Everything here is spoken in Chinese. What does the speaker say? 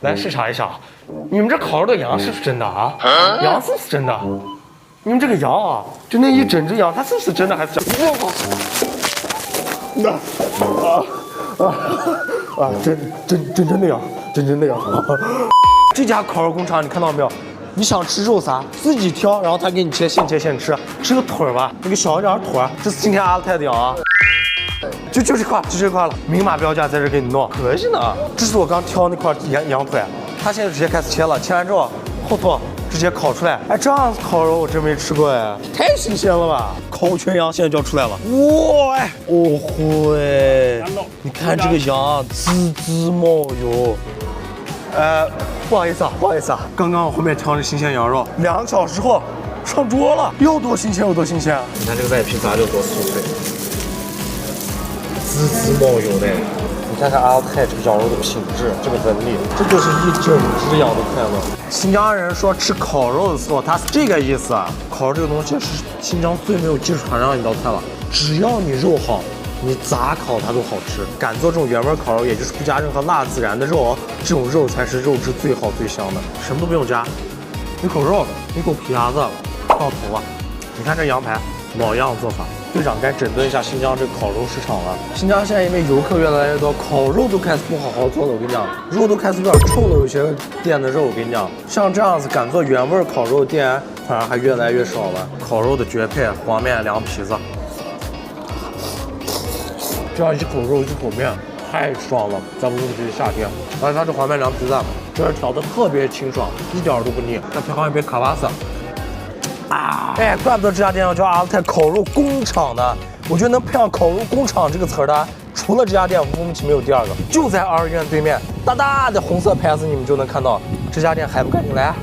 来视察一下，你们这烤肉的羊是不是真的啊？羊是不是真的？你们这个羊啊，就那一整只羊，它是不是真的还是假？真的羊，真的羊。这家烤肉工厂你看到没有？你想吃肉啥，自己挑，然后他给你切，现切现吃。吃个腿儿吧，那个小一点腿儿，这是今天阿勒泰的羊啊。就这块了，明码标价在这给你弄，可惜呢。这是我刚挑那块羊腿，他现在直接开始切了，切完之后后头直接烤出来。哎，这样子烤肉我真没吃过哎，太新鲜了吧！烤全羊现在就要出来了，哇！哦吼哎，你看这个羊滋滋冒油。不好意思啊，刚刚我后面挑的新鲜羊肉，2个小时后上桌了，有多新鲜有多新鲜。你看这个外皮炸就多酥脆，滋滋冒油的。你看看阿勒泰这个羊肉的品质，这个纹理，这就是一整只羊的快乐。新疆人说吃烤肉的时候，他是这个意思。烤肉这个东西是新疆最没有技术含量的一道菜了，只要你肉好。你咋烤它都好吃，敢做这种原味烤肉，也就是不加任何辣孜然的肉，这种肉才是肉质最好最香的，什么都不用加，一口肉，一口皮牙子，到头了。你看这羊排，老样做法。队长该整顿一下新疆这个烤肉市场了。新疆现在因为游客越来越多，烤肉都开始不好好做了。我跟你讲，肉都开始有点臭了。有些店的肉，我跟你讲，像这样子敢做原味烤肉店，反而还越来越少了。烤肉的绝配，黄面凉皮子。这样一口肉一口面太爽了，咱们尤其是夏天，而且它这黄面凉皮子这儿调的特别清爽，一点都不腻。再配上一杯卡瓦斯，哎，怪不得这家店要叫阿勒泰烤肉工厂呢。我觉得能配上烤肉工厂这个词儿的，除了这家店，乌鲁木齐没有第二个。就在2医院对面，大大的红色牌子，你们就能看到。这家店还不赶紧来？